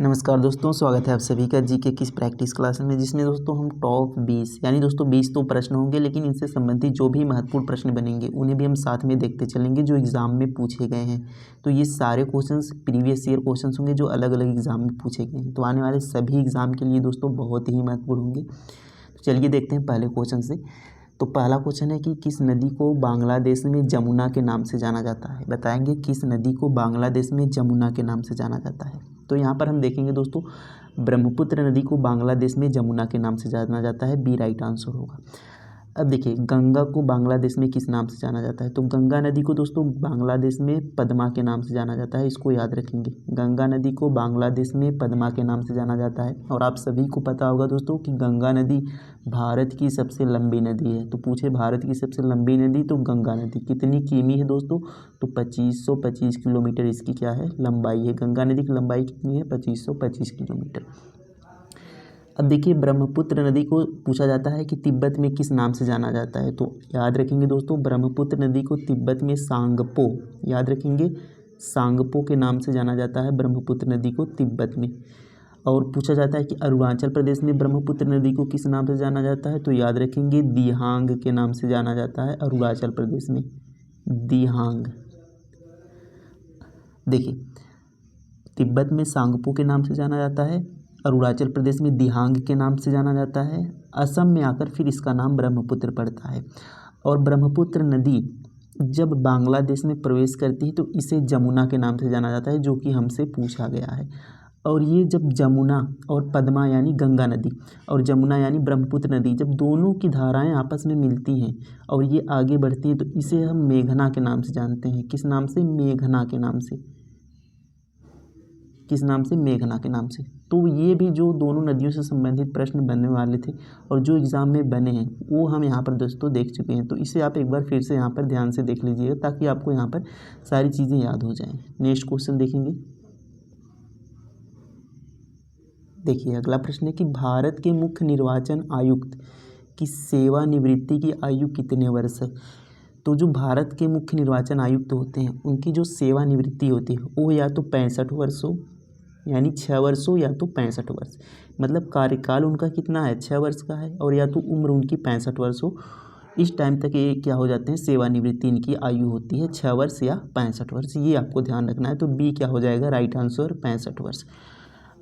नमस्कार दोस्तों, स्वागत है आप सभी का जीके की इस प्रैक्टिस क्लास में, जिसमें दोस्तों हम टॉप 20 यानी दोस्तों 20 तो प्रश्न होंगे, लेकिन इनसे संबंधित जो भी महत्वपूर्ण प्रश्न बनेंगे उन्हें भी हम साथ में देखते चलेंगे जो एग्ज़ाम में पूछे गए हैं। तो ये सारे क्वेश्चंस प्रीवियस ईयर क्वेश्चंस होंगे जो अलग अलग एग्ज़ाम में पूछे गए हैं, तो आने वाले सभी एग्ज़ाम के लिए दोस्तों बहुत ही महत्वपूर्ण होंगे। तो चलिए देखते हैं पहले क्वेश्चन से। तो पहला क्वेश्चन है कि किस नदी को बांग्लादेश में जमुना के नाम से जाना जाता है। बताएंगे किस नदी को बांग्लादेश में जमुना के नाम से जाना जाता है। तो यहाँ पर हम देखेंगे दोस्तों, ब्रह्मपुत्र नदी को बांग्लादेश में जमुना के नाम से जाना जाता है, बी राइट आंसर होगा। अब देखिए, गंगा को बांग्लादेश में किस नाम से जाना जाता है। तो गंगा नदी को दोस्तों बांग्लादेश में पद्मा के नाम से जाना जाता है, इसको याद रखेंगे। गंगा नदी को बांग्लादेश में पद्मा के नाम से जाना जाता है। और आप सभी को पता होगा दोस्तों कि गंगा नदी भारत की सबसे लंबी नदी है। तो पूछे भारत की सबसे लंबी नदी, तो गंगा नदी कितनी किमी है दोस्तों, तो 2525 किलोमीटर इसकी क्या है, लंबाई है। गंगा नदी की लंबाई कितनी है, 2525 किलोमीटर। अब देखिए, ब्रह्मपुत्र नदी को पूछा जाता है कि तिब्बत में किस नाम से जाना जाता है। तो याद रखेंगे दोस्तों, ब्रह्मपुत्र नदी को तिब्बत में सांगपो, याद रखेंगे, सांगपो के नाम से जाना जाता है ब्रह्मपुत्र नदी को तिब्बत में। और पूछा जाता है कि अरुणाचल प्रदेश में ब्रह्मपुत्र नदी को किस नाम से जाना जाता है। तो याद रखेंगे, दिहांग के नाम से जाना जाता है अरुणाचल प्रदेश में, दिहांग। देखिए, तिब्बत में सांगपो के नाम से जाना जाता है, अरुणाचल प्रदेश में दिहांग के नाम से जाना जाता है, असम में आकर फिर इसका नाम ब्रह्मपुत्र पड़ता है। और ब्रह्मपुत्र नदी जब बांग्लादेश में प्रवेश करती है तो इसे जमुना के नाम से जाना जाता है, जो कि हमसे पूछा गया है। और ये जब जमुना और पद्मा यानी गंगा नदी और जमुना यानी ब्रह्मपुत्र नदी, जब दोनों की धाराएं आपस में मिलती हैं और ये आगे बढ़ती है, तो इसे हम मेघना के नाम से जानते हैं। किस नाम से, मेघना के नाम से। किस नाम से, मेघना के नाम से। तो ये भी जो दोनों नदियों से संबंधित प्रश्न बनने वाले थे और जो एग्ज़ाम में बने हैं वो हम यहाँ पर दोस्तों देख चुके हैं। तो इसे आप एक बार फिर से यहाँ पर ध्यान से देख लीजिएगा ताकि आपको यहाँ पर सारी चीज़ें याद हो जाएं। नेक्स्ट क्वेश्चन देखेंगे। देखिए, अगला प्रश्न है कि भारत के मुख्य निर्वाचन आयुक्त की सेवानिवृत्ति की आयु कितने वर्ष है। तो जो भारत के मुख्य निर्वाचन आयुक्त होते हैं उनकी जो सेवानिवृत्ति होती है वो या तो 65 वर्ष हो, यानी 6 वर्ष हो, या तो 65 वर्ष। मतलब कार्यकाल उनका कितना है, 6 वर्ष का है, और या तो उम्र उनकी 65 वर्ष हो। इस टाइम तक ये क्या हो जाते हैं, सेवानिवृत्ति इनकी आयु होती है 6 वर्ष या 65 वर्ष। ये आपको ध्यान रखना है। तो बी क्या हो जाएगा, राइट आंसर 65 वर्ष।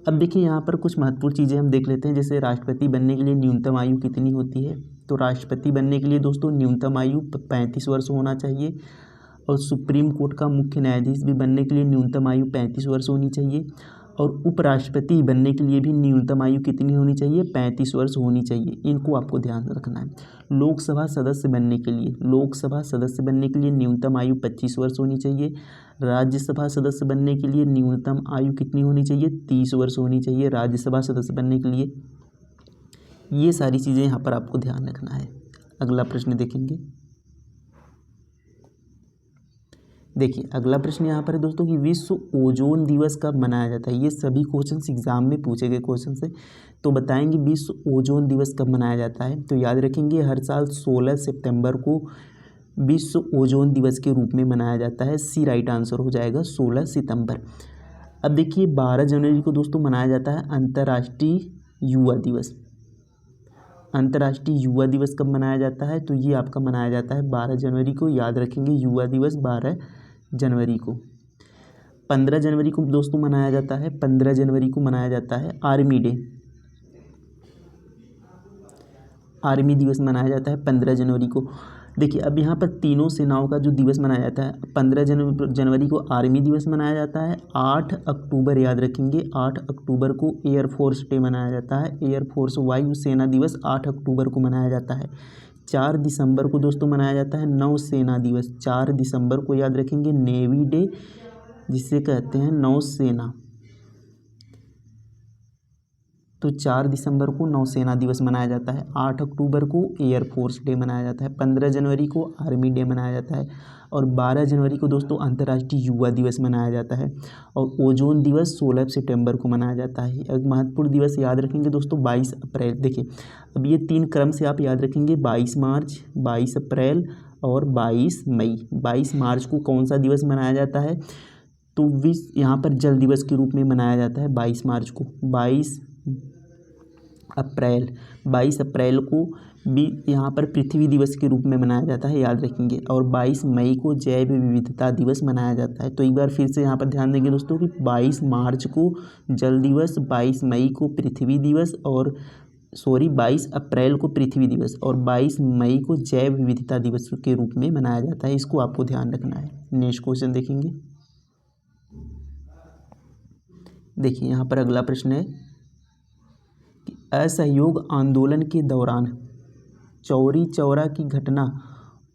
अब देखिए, यहाँ पर कुछ महत्वपूर्ण चीज़ें हम देख लेते हैं। जैसे राष्ट्रपति बनने के लिए न्यूनतम आयु कितनी होती है। तो राष्ट्रपति बनने के लिए दोस्तों न्यूनतम आयु 35 वर्ष होना चाहिए। और सुप्रीम कोर्ट का मुख्य न्यायाधीश भी बनने के लिए न्यूनतम आयु 35 वर्ष होनी चाहिए। और उपराष्ट्रपति बनने के लिए भी न्यूनतम आयु कितनी होनी चाहिए, 35 वर्ष होनी चाहिए। इनको आपको ध्यान रखना है। लोकसभा सदस्य बनने के लिए, लोकसभा सदस्य बनने के लिए न्यूनतम आयु 25 वर्ष होनी चाहिए। राज्यसभा सदस्य बनने के लिए न्यूनतम आयु कितनी होनी चाहिए, 30 वर्ष होनी चाहिए राज्यसभा सदस्य बनने के लिए। ये सारी चीज़ें यहाँ पर आपको ध्यान रखना है। अगला प्रश्न देखेंगे। देखिए, अगला प्रश्न यहाँ पर है दोस्तों कि विश्व ओजोन दिवस कब मनाया जाता है। ये सभी क्वेश्चंस एग्जाम में पूछे गए क्वेश्चन से। तो बताएंगे विश्व ओजोन दिवस कब मनाया जाता है। तो याद रखेंगे, हर साल 16 सितंबर को विश्व ओजोन दिवस के रूप में मनाया जाता है। सी राइट आंसर हो जाएगा, 16 सितंबर। अब देखिए, 12 जनवरी को दोस्तों मनाया जाता है अंतर्राष्ट्रीय युवा दिवस। अंतर्राष्ट्रीय युवा दिवस कब मनाया जाता है। तो ये आपका मनाया जाता है 12 जनवरी को। याद रखेंगे, युवा दिवस 12 जनवरी को। 15 जनवरी को दोस्तों मनाया जाता है, 15 जनवरी को मनाया जाता है आर्मी डे। आर्मी दिवस मनाया जाता है 15 जनवरी को। देखिए, अब यहाँ पर तीनों सेनाओं का जो दिवस मनाया जाता है, 15 जनवरी को आर्मी दिवस मनाया जाता है। 8 अक्टूबर, याद रखेंगे, 8 अक्टूबर को एयरफोर्स डे मनाया जाता है। एयरफोर्स वायु सेना दिवस 8 अक्टूबर को मनाया जाता है। 4 दिसंबर को दोस्तों मनाया जाता है नौसेना दिवस। 4 दिसंबर को याद रखेंगे नेवी डे, जिसे कहते हैं नौसेना। तो 4 दिसंबर को नौसेना दिवस मनाया जाता है। 8 अक्टूबर को एयरफोर्स डे मनाया जाता है। 15 जनवरी को आर्मी डे मनाया जाता है। और 12 जनवरी को दोस्तों अंतर्राष्ट्रीय युवा दिवस मनाया जाता है। और ओजोन दिवस 16 सितंबर को मनाया जाता है। एक महत्वपूर्ण दिवस याद रखेंगे दोस्तों, 22 अप्रैल। देखिए, अब ये 3 क्रम से आप याद रखेंगे, 22 मार्च, 22 अप्रैल और 22 मई। 22 मार्च को कौन सा दिवस मनाया जाता है। तो विश्व यहाँ पर जल दिवस के रूप में मनाया जाता है 22 मार्च को। 22 अप्रैल को भी यहाँ पर पृथ्वी दिवस के रूप में मनाया जाता है, याद रखेंगे। और 22 मई को जैव विविधता दिवस मनाया जाता है। तो एक बार फिर से यहाँ पर ध्यान देंगे दोस्तों कि 22 मार्च को जल दिवस, 22 मई को पृथ्वी दिवस, और 22 अप्रैल को पृथ्वी दिवस और 22 मई को जैव विविधता दिवस के रूप में मनाया जाता है। इसको आपको ध्यान रखना है। नेक्स्ट क्वेश्चन देखेंगे। देखिए यहाँ पर अगला प्रश्न है कि असहयोग आंदोलन के दौरान चौरी चौरा की घटना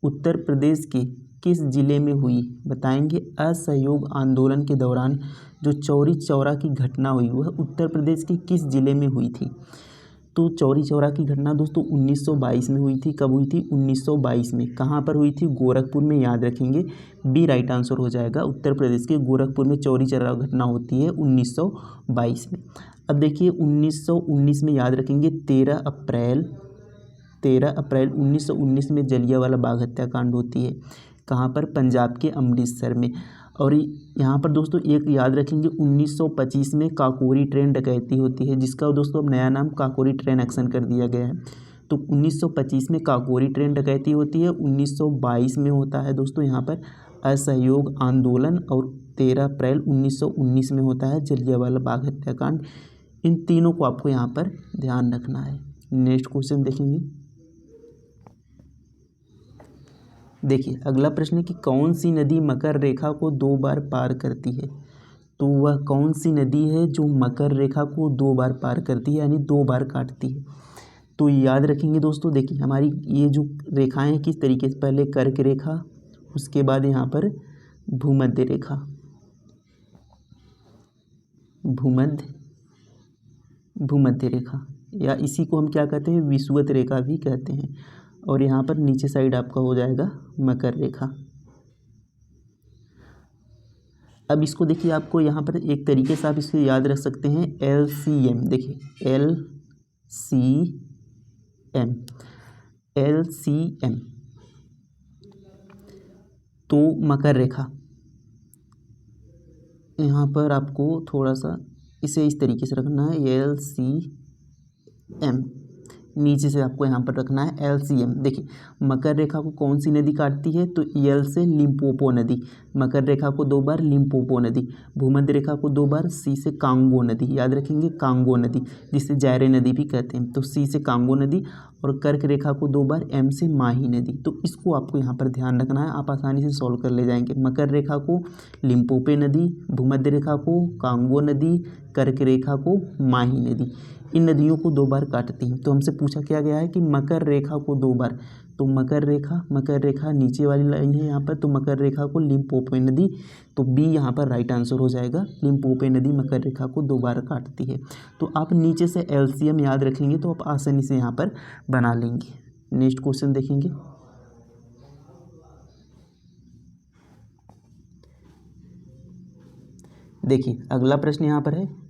उत्तर प्रदेश के किस जिले में हुई? बताएंगे। असहयोग आंदोलन के दौरान जो चौरी चौरा की घटना हुई वह उत्तर प्रदेश के किस जिले में हुई थी? तो चौरी चौरा की घटना दोस्तों 1922 में हुई थी। कब हुई थी? 1922 में। कहाँ पर हुई थी? गोरखपुर में, याद रखेंगे। बी राइट आंसर हो जाएगा। उत्तर प्रदेश के गोरखपुर में चौरी चौरा घटना होती है 1922 में। अब देखिए 1919 में, याद रखेंगे, 13 अप्रैल 1919 में जलियांवाला बाग हत्याकांड होती है। कहाँ पर? पंजाब के अमृतसर में। और यहाँ पर दोस्तों एक याद रखेंगे 1925 में काकोरी ट्रेन डकैती होती है, जिसका दोस्तों अब नया नाम काकोरी ट्रेन एक्शन कर दिया गया है। तो 1925 में काकोरी ट्रेन डकैती होती है। 1922 में होता है दोस्तों यहाँ पर असहयोग आंदोलन, और 13 अप्रैल 1919 में होता है जलियांवाला बाग हत्याकांड। इन तीनों को आपको यहाँ पर ध्यान रखना है। नेक्स्ट क्वेश्चन देखेंगे। देखिए अगला प्रश्न है कि कौन सी नदी मकर रेखा को 2 बार पार करती है? तो वह कौन सी नदी है जो मकर रेखा को 2 बार पार करती है, यानी 2 बार काटती है? तो याद रखेंगे दोस्तों, देखिए हमारी ये जो रेखाएं हैं किस तरीके से, पहले कर्क रेखा, उसके बाद यहाँ पर भूमध्य रेखा, भूमध्य रेखा, या इसी को हम क्या कहते हैं? विषुवत रेखा भी कहते हैं। और यहाँ पर नीचे साइड आपका हो जाएगा मकर रेखा। अब इसको देखिए, आपको यहाँ पर एक तरीके से आप इसको याद रख सकते हैं, LCM। देखिए LCM तो मकर रेखा, यहाँ पर आपको थोड़ा सा इसे इस तरीके से रखना है, LCM। नीचे से आपको यहाँ पर रखना है LCM। देखिए मकर रेखा को कौन सी नदी काटती है? तो L से लिम्पोपो नदी, मकर रेखा को 2 बार लिम्पोपो नदी, भूमध्य रेखा को 2 बार C से कांगो नदी, याद रखेंगे, कांगो नदी, जिसे जायरे नदी भी कहते हैं। तो C से कांगो नदी, और कर्क रेखा को 2 बार M से माही नदी। तो इसको आपको यहाँ पर ध्यान रखना है, आप आसानी से सॉल्व कर ले जाएंगे। मकर रेखा को लिम्पोपो नदी, भूमध्य रेखा को कांगो नदी, कर्क रेखा को माही नदी। इन नदियों को 2 बार काटती हैं। तो हमसे पूछा क्या गया है कि मकर रेखा को 2 बार, तो मकर रेखा नीचे वाली लाइन है यहाँ पर, तो मकर रेखा को लिम्पोपो नदी, तो बी यहाँ पर राइट आंसर हो जाएगा। लिम्पोपो नदी मकर रेखा को 2 बार काटती है। तो आप नीचे से LCM याद रखेंगे तो आप आसानी से यहाँ पर बना लेंगे। नेक्स्ट क्वेश्चन देखेंगे। देखिए अगला प्रश्न यहाँ पर है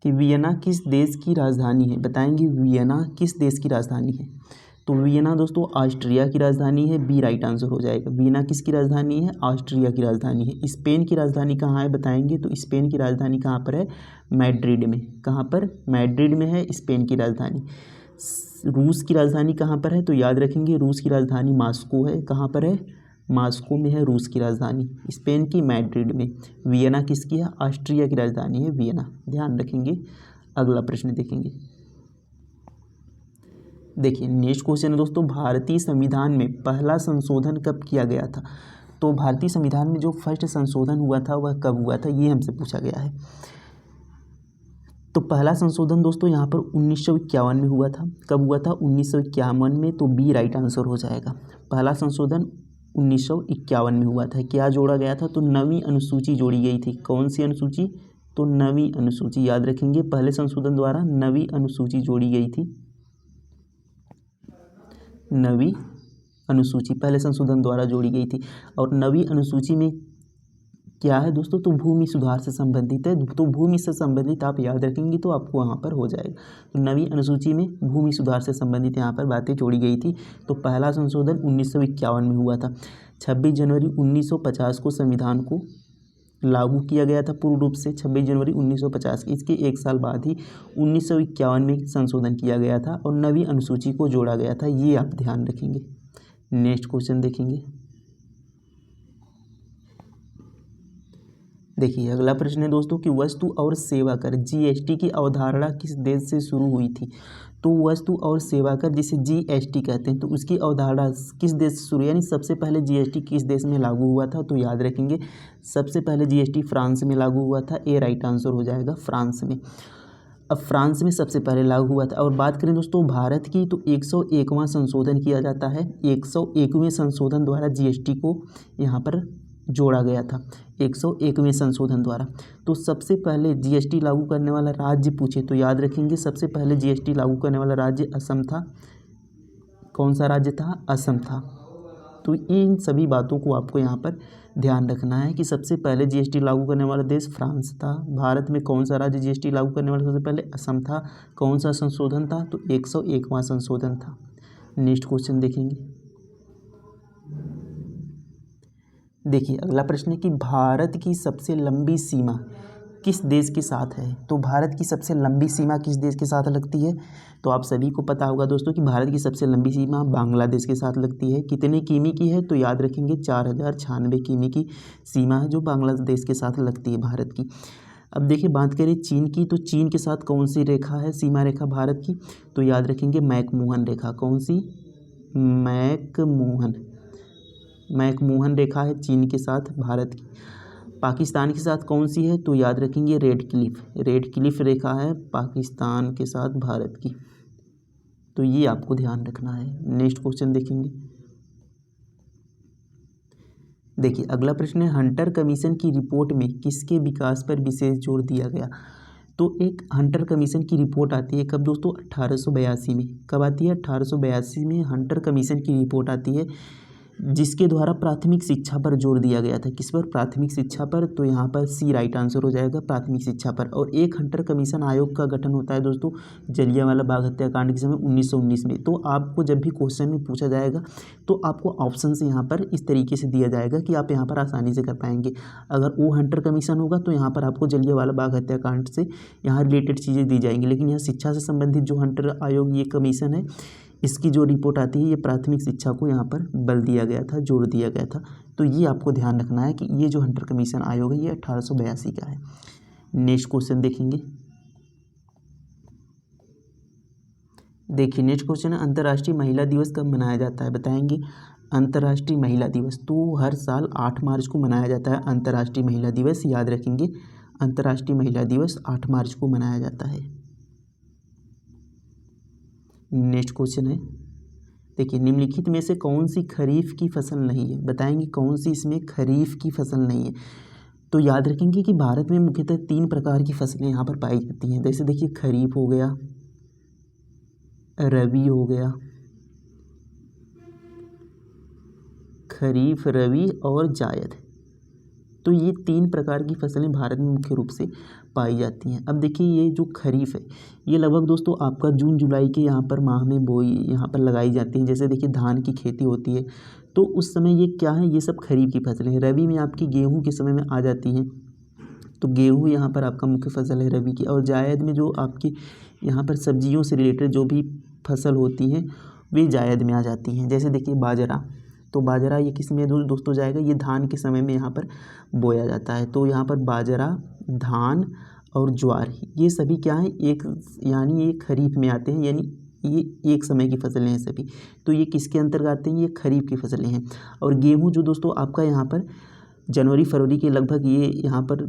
कि वियना किस देश की राजधानी है? बताएंगे वियना किस देश की राजधानी है? तो वियना दोस्तों ऑस्ट्रिया की राजधानी है। बी राइट आंसर हो जाएगा। वियना किसकी राजधानी है? ऑस्ट्रिया की राजधानी है। स्पेन की राजधानी कहाँ है? बताएंगे। तो स्पेन की राजधानी कहाँ पर है? मैड्रिड में। कहाँ पर? मैड्रिड में है स्पेन की राजधानी। रूस की राजधानी कहाँ पर है? तो याद रखेंगे रूस की राजधानी मॉस्को है। कहाँ पर है? मॉस्को में है रूस की राजधानी। स्पेन की मैड्रिड में। वियना किसकी है? ऑस्ट्रिया की राजधानी है वियना, ध्यान रखेंगे। अगला प्रश्न देखेंगे। देखिए नेक्स्ट क्वेश्चन है दोस्तों, भारतीय संविधान में पहला संशोधन कब किया गया था? तो भारतीय संविधान में जो फर्स्ट संशोधन हुआ था वह कब हुआ था, ये हमसे पूछा गया है। तो पहला संशोधन दोस्तों यहाँ पर 1951 में हुआ था। कब हुआ था? 1951 में। तो बी राइट आंसर हो जाएगा। पहला संशोधन 1951 में हुआ था। क्या जोड़ा गया था? तो 9वीं अनुसूची जोड़ी गई थी। कौन सी अनुसूची? तो 9वीं अनुसूची, याद रखेंगे। पहले संशोधन द्वारा 9वीं अनुसूची जोड़ी गई थी। 9वीं अनुसूची पहले संशोधन द्वारा जोड़ी गई थी। और 9वीं अनुसूची में क्या है दोस्तों? तो भूमि सुधार से संबंधित है। तो भूमि से संबंधित आप याद रखेंगे तो आपको वहाँ पर हो जाएगा। तो 9वीं अनुसूची में भूमि सुधार से संबंधित यहाँ पर बातें जोड़ी गई थी। तो पहला संशोधन 1951 में हुआ था। 26 जनवरी 1950 को संविधान को लागू किया गया था पूर्ण रूप से, 26 जनवरी 1950। इसके एक साल बाद ही 1951 में संशोधन किया गया था और नवी अनुसूची को जोड़ा गया था। ये आप ध्यान रखेंगे। नेक्स्ट क्वेश्चन देखेंगे। देखिए अगला प्रश्न है दोस्तों कि वस्तु और सेवा कर जीएसटी की अवधारणा किस देश से शुरू हुई थी। तो वस्तु और सेवा कर जिसे जीएसटी कहते हैं, तो उसकी अवधारणा किस देश से शुरू, यानी सबसे पहले जीएसटी किस देश में लागू हुआ था। तो याद रखेंगे सबसे पहले जीएसटी फ्रांस में लागू हुआ था। ए राइट आंसर हो जाएगा, फ्रांस में। अब फ्रांस में सबसे पहले लागू हुआ था। और बात करें दोस्तों भारत की, तो 101वां संशोधन किया जाता है। 101वें संशोधन द्वारा जीएसटी को यहाँ पर जोड़ा गया था, 101वें संशोधन द्वारा। तो सबसे पहले जीएसटी लागू करने वाला राज्य पूछे तो याद रखेंगे सबसे पहले जीएसटी लागू करने वाला राज्य असम था। कौन सा राज्य था? असम था। तो इन सभी बातों को आपको यहाँ पर ध्यान रखना है कि सबसे पहले जीएसटी लागू करने वाला देश फ्रांस था। भारत में कौन सा राज्य जीएसटी लागू करने वाला सबसे पहले? असम था। कौन सा संशोधन था? तो 101वां संशोधन था। नेक्स्ट क्वेश्चन देखेंगे। देखिए अगला प्रश्न है कि भारत की सबसे लंबी सीमा किस देश के साथ है। तो भारत की सबसे लंबी सीमा किस देश के साथ लगती है। तो आप सभी को पता होगा दोस्तों कि भारत की सबसे लंबी सीमा बांग्लादेश के साथ लगती है। कितने किमी की है? तो याद रखेंगे 4096 किमी की सीमा है जो बांग्लादेश के साथ लगती है भारत की। अब देखिए बात करें चीन की, तो चीन के साथ कौन सी रेखा है सीमा रेखा भारत की। तो याद रखेंगे मैकमोहन रेखा। कौन सी? मैकमोहन रेखा है चीन के साथ भारत की। पाकिस्तान के साथ कौन सी है? तो याद रखेंगे रेड क्लिफ रेखा है पाकिस्तान के साथ भारत की। तो ये आपको ध्यान रखना है। नेक्स्ट क्वेश्चन देखेंगे। देखिए अगला प्रश्न है हंटर कमीशन की रिपोर्ट में किसके विकास पर विशेष जोर दिया गया। तो एक हंटर कमीशन की रिपोर्ट आती है कब दोस्तों? 1882 में। कब आती है? 1882 में हंटर कमीशन की रिपोर्ट आती है जिसके द्वारा प्राथमिक शिक्षा पर जोर दिया गया था। किस पर? प्राथमिक शिक्षा पर। तो यहाँ पर सी राइट आंसर हो जाएगा, प्राथमिक शिक्षा पर। और एक हंटर कमीशन आयोग का गठन होता है दोस्तों जलियांवाला बाग हत्याकांड के समय 1919 में। तो आपको जब भी क्वेश्चन में पूछा जाएगा तो आपको ऑप्शन से यहाँ पर इस तरीके से दिया जाएगा कि आप यहाँ पर आसानी से कर पाएंगे। अगर वो हंटर कमीशन होगा तो यहाँ पर आपको जलियांवाला बाग हत्याकांड से यहाँ रिलेटेड चीज़ें दी जाएंगी। लेकिन यहाँ शिक्षा से संबंधित जो हंटर आयोग ये कमीशन है इसकी जो रिपोर्ट आती है ये प्राथमिक शिक्षा को यहाँ पर बल दिया गया था, जोर दिया गया था। तो ये आपको ध्यान रखना है कि ये जो हंटर कमीशन आयोग है ये 1882 का है। नेक्स्ट क्वेश्चन देखेंगे। देखिए नेक्स्ट क्वेश्चन है अंतर्राष्ट्रीय महिला दिवस कब मनाया जाता है, बताएंगे। अंतर्राष्ट्रीय महिला दिवस तो हर साल 8 मार्च को मनाया जाता है। अंतर्राष्ट्रीय महिला दिवस याद रखेंगे, अंतर्राष्ट्रीय महिला दिवस 8 मार्च को मनाया जाता है। नेक्स्ट क्वेश्चन है देखिए निम्नलिखित में से कौन सी खरीफ की फसल नहीं है, बताएंगे कौन सी इसमें खरीफ की फसल नहीं है। तो याद रखेंगे कि भारत में मुख्यतः 3 प्रकार की फसलें यहाँ पर पाई जाती हैं। जैसे देखिए खरीफ हो गया, रबी हो गया, खरीफ, रबी और जायद। तो ये 3 प्रकार की फसलें भारत में मुख्य रूप से पाई जाती हैं। अब देखिए ये जो खरीफ है ये लगभग दोस्तों आपका जून जुलाई के यहाँ पर माह में यहाँ पर लगाई जाती हैं। जैसे देखिए धान की खेती होती है तो उस समय ये क्या है, ये सब खरीफ की फसलें हैं। रबी में आपकी गेहूँ के समय में आ जाती हैं, तो गेहूँ यहाँ पर आपका मुख्य फसल है रबी की। और जायद में जो आपकी यहाँ पर सब्जियों से रिलेटेड जो भी फसल होती हैं वे जायद में आ जाती हैं। जैसे देखिए बाजरा, तो बाजरा ये किस में दोस्तों जाएगा, ये धान के समय में यहाँ पर बोया जाता है। तो यहाँ पर बाजरा, धान और ज्वार ये सभी क्या है, एक यानी ये खरीफ में आते हैं, यानी ये एक समय की फसलें हैं सभी। तो ये किसके अंतर्गत आते हैं, ये खरीफ की फसलें हैं। और गेहूँ जो दोस्तों आपका यहाँ पर जनवरी फरवरी के लगभग ये यहाँ पर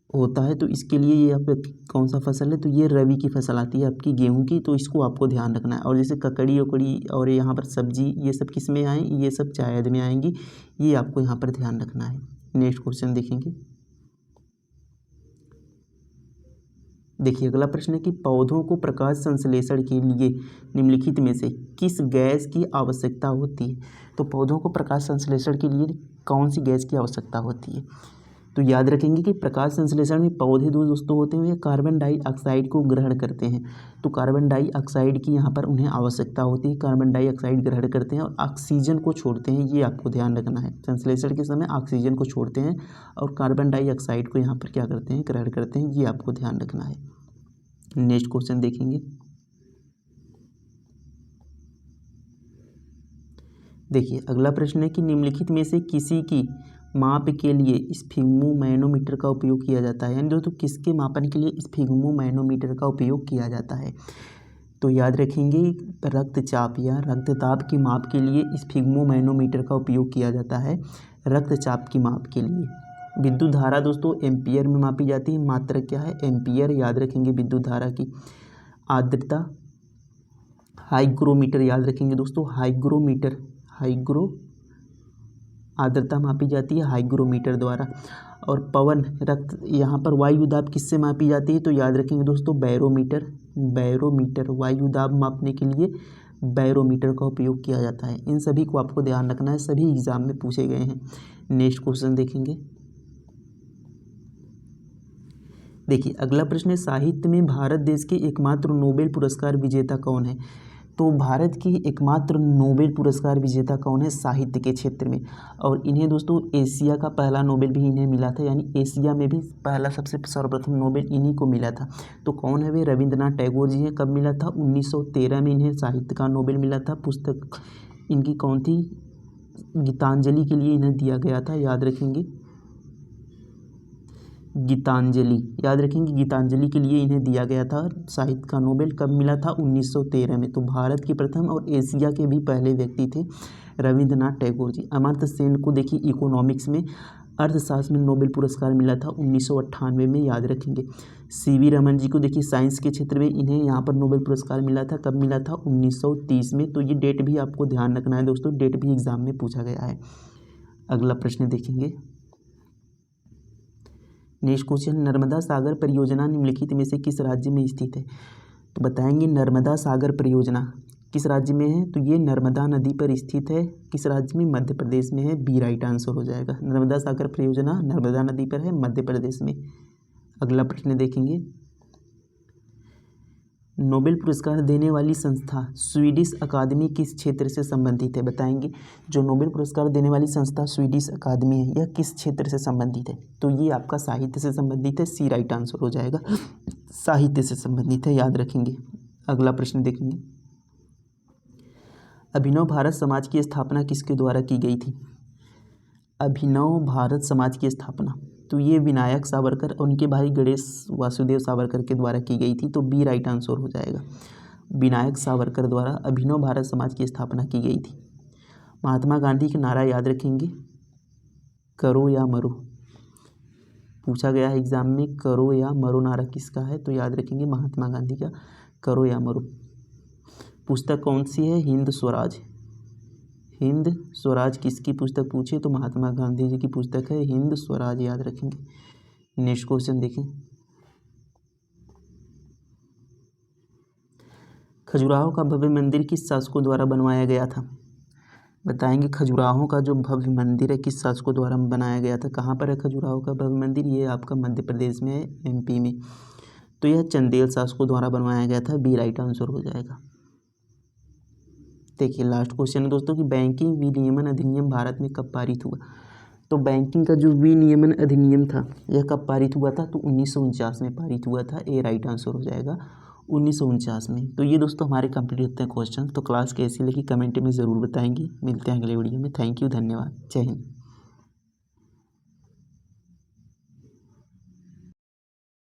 होता है, तो इसके लिए ये यहाँ पर कौन सा फसल है, तो ये रबी की फसल आती है आपकी गेहूं की। तो इसको आपको ध्यान रखना है। और जैसे ककड़ी उकड़ी और यहाँ पर सब्जी ये सब किस में आए, ये सब जायद में आएंगी, ये आपको यहाँ पर ध्यान रखना है। नेक्स्ट क्वेश्चन देखेंगे। देखिए अगला प्रश्न है कि पौधों को प्रकाश संश्लेषण के लिए निम्नलिखित में से किस गैस की आवश्यकता होती है। तो पौधों को प्रकाश संश्लेषण के लिए कौन सी गैस की आवश्यकता होती है। तो याद रखेंगे कि प्रकाश संश्लेषण में पौधे दोस्तों होते हैं कार्बन डाइऑक्साइड को ग्रहण करते हैं। तो कार्बन डाइऑक्साइड की यहाँ पर उन्हें आवश्यकता होती है, कार्बन डाइऑक्साइड ग्रहण करते हैं और ऑक्सीजन को छोड़ते हैं, ये आपको ध्यान रखना है। संश्लेषण के समय ऑक्सीजन को छोड़ते हैं और कार्बन डाइऑक्साइड को यहाँ पर क्या करते हैं, ग्रहण करते हैं, ये आपको ध्यान रखना है। नेक्स्ट क्वेश्चन देखेंगे। देखिए अगला प्रश्न है कि निम्नलिखित में से किसी की माप के लिए स्फिग्मोमैनोमीटर का उपयोग किया जाता है, यानी दोस्तों किसके मापन के लिए स्फिग्मोमैनोमीटर का उपयोग किया जाता है। तो याद रखेंगे रक्तचाप या रक्तदाब की माप के लिए स्फिग्मोमैनोमीटर का उपयोग किया जाता है, रक्तचाप की माप के लिए। विद्युत धारा दोस्तों एम्पियर में मापी जाती है, मात्रक क्या है, एम्पियर। याद रखेंगे विद्युत धारा की। आर्द्रता हाइग्रोमीटर, याद रखेंगे दोस्तों हाइग्रोमीटर, आर्द्रता मापी जाती है हाइग्रोमीटर द्वारा। और पवन रक्त यहाँ पर वायु दाब किससे मापी जाती है, तो याद रखेंगे दोस्तों बैरोमीटर, वायु दाब मापने के लिए बैरोमीटर का उपयोग किया जाता है। इन सभी को आपको ध्यान रखना है, सभी एग्जाम में पूछे गए हैं। नेक्स्ट क्वेश्चन देखेंगे। देखिए अगला प्रश्न है साहित्य में भारत देश के एकमात्र नोबेल पुरस्कार विजेता कौन है। तो भारत की एकमात्र नोबेल पुरस्कार विजेता कौन है साहित्य के क्षेत्र में, और इन्हें दोस्तों एशिया का पहला नोबेल भी इन्हें मिला था, यानी एशिया में भी पहला सबसे सर्वप्रथम नोबेल इन्हीं को मिला था। तो कौन है वे, रविंद्रनाथ टैगोर जी हैं। कब मिला था, 1913 में इन्हें साहित्य का नोबेल मिला था। पुस्तक इनकी कौन थी, गीतांजलि के लिए इन्हें दिया गया था, याद रखेंगे गीतांजलि, याद रखेंगे गीतांजलि के लिए इन्हें दिया गया था साहित्य का नोबेल। कब मिला था, 1913 में। तो भारत के प्रथम और एशिया के भी पहले व्यक्ति थे रविंद्रनाथ टैगोर जी। अमर्त्य सेन को देखिए इकोनॉमिक्स में, अर्थशास्त्र में नोबेल पुरस्कार मिला था 1998 में, याद रखेंगे। सीवी रमन जी को देखिए साइंस के क्षेत्र में, इन्हें यहाँ पर नोबेल पुरस्कार मिला था। कब मिला था, 1930 में। तो ये डेट भी आपको ध्यान रखना है दोस्तों, डेट भी एग्जाम में पूछा गया है। अगला प्रश्न देखेंगे। नेक्स्ट क्वेश्चन, नर्मदा सागर परियोजना निम्नलिखित में से किस राज्य में स्थित है। तो बताएंगे नर्मदा सागर परियोजना किस राज्य में है, तो ये नर्मदा नदी पर स्थित है। किस राज्य में, मध्य प्रदेश में है। बी राइट आंसर हो जाएगा। नर्मदा सागर परियोजना नर्मदा नदी पर है, मध्य प्रदेश में। अगला प्रश्न देखेंगे। नोबेल पुरस्कार देने वाली संस्था स्वीडिश अकादमी किस क्षेत्र से संबंधित है, बताएंगे। जो नोबेल पुरस्कार देने वाली संस्था स्वीडिश अकादमी है, यह किस क्षेत्र से संबंधित है, तो ये आपका साहित्य से संबंधित है। सी राइट आंसर हो जाएगा, साहित्य से संबंधित है, याद रखेंगे। अगला प्रश्न देखेंगे। अभिनव भारत समाज की स्थापना किसके द्वारा की गई थी। अभिनव भारत समाज की स्थापना, तो ये विनायक सावरकर और उनके भाई गणेश वासुदेव सावरकर के द्वारा की गई थी। तो बी राइट आंसर हो जाएगा, विनायक सावरकर द्वारा अभिनव भारत समाज की स्थापना की गई थी। महात्मा गांधी का नारा याद रखेंगे, करो या मरो। पूछा गया है एग्जाम में, करो या मरो नारा किसका है, तो याद रखेंगे महात्मा गांधी का, करो या मरो। पुस्तक कौन सी है, हिंद स्वराज। हिंद स्वराज किसकी पुस्तक पूछे, तो महात्मा गांधी जी की पुस्तक है हिंद स्वराज, याद रखेंगे। नेक्स्ट क्वेश्चन देखें। खजुराहो का भव्य मंदिर किस शासकों द्वारा बनवाया गया था, बताएंगे। खजुराहो का जो भव्य मंदिर है किस शासकों द्वारा बनाया गया था। कहाँ पर है खजुराहो का भव्य मंदिर, ये आपका मध्य प्रदेश में है, एमपी में। तो यह चंदेल शासकों द्वारा बनवाया गया था। बी राइट आंसर हो जाएगा। देखिए लास्ट क्वेश्चन है दोस्तों कि बैंकिंग विनियमन अधिनियम भारत में कब पारित हुआ। तो बैंकिंग का जो विनियमन अधिनियम था यह कब पारित हुआ था, तो 1949 में पारित हुआ था। ए राइट आंसर हो जाएगा 1949 में। तो ये दोस्तों हमारे कंप्लीट होते हैं क्वेश्चन। तो क्लास कैसी लगी कमेंट में ज़रूर बताएंगे। मिलते हैं अगले वीडियो में। थैंक यू, धन्यवाद, जय हिंद।